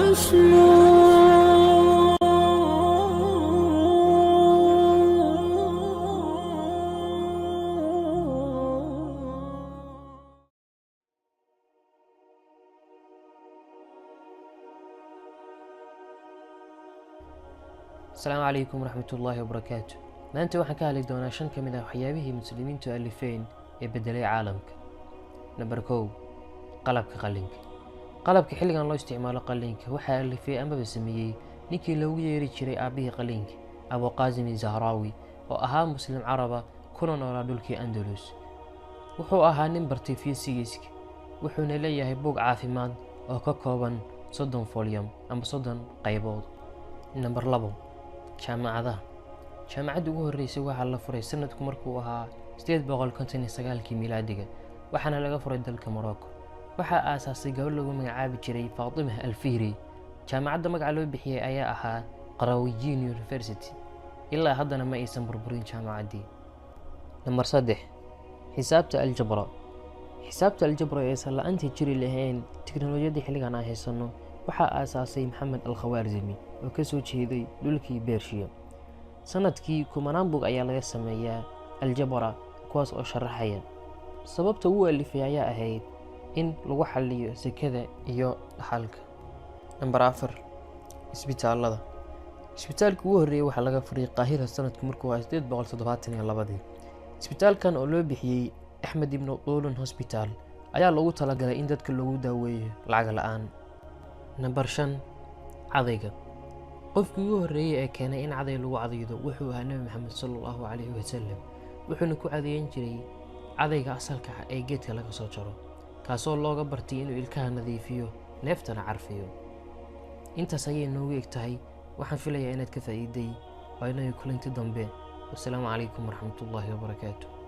السلام عليكم ورحمة الله وبركاته. maanta waxaan ka hadli doonaa 5 ka mid ah waxyaabihii muslimiintu alifeen ee bedelay caalamka. Number 1 qalabka qalinka. qalabka xilligan loo isticmaalo qalinka waxa alifay ama sameeyay ninkii loogu yeeri jiray aabihii qalinka Abu Qasim Zahrawi oo ahaa muslim caraba kuna noolaa dhulkii Andalus. wuxuu ahaa nin bartay fiisigiska wuxuuna leeyahay buug caafimaad oo ka kooban 30 volume ama 30 qaybood. Number 2 jaamacadaha. jaamacadda ugu horeysay waxaa la furay sanadku markuu ahaa 859 miilaadiga waxaana laga furay dalka Morocco. waxaa aasaasay gabar lagu magacaabi jiray Fatima Al-Fihri. jaamacadda magaca loo bixiyay ayaa ahaa Qarawiyyin University. ilaa haddana ma aysan burburin jaamacaddii. Number 3 xisaabta aljabra. xisaabta aljabra ee la'aantii jiri lahayn tiknoolajiyada xilligan aan haysano waxaa aasaasay Maxamed Al-Khwarizmi oo ka soo jeeday dhulkii Bershiya. sanadkii kumanaan buug ayaa laga sameeyaa aljabra kuwaas oo sharaxaya sababta uu alifay ayaa ahayd in lagu xalliyo sakada iyo dhaxalka. Number 4 isbitaalada. isbitaalka ugu horeeyay waxaa laga furay Qaahira sanadkii markuu ahaa 872. isbitaalkan oo loo bixiyay Ahmed ibn Tulun Hospital ayaa loogu talagalay in dadka lagu daaweeyo lacag la'aan. Number 5 cadayga. qofkii ugu horeeyay ee keenay in caday lagu cadaydo wuxuu ahaa Nabi Maxamed sallallahu alayhi wasallam. wuxuuna ku cadayn jiray cadayga asalka ah ee geedka laga soo jaro kaasoo looga bartay inuu ilkaha nadiifiyo neeftana carfiyo. intaas ayay noogu egtahay. waxaan filayaa inaad ka faa'iiday. waa inay kulanti dambe. wassalaamu calaykum waraxmatullaahi wabarakaatuh.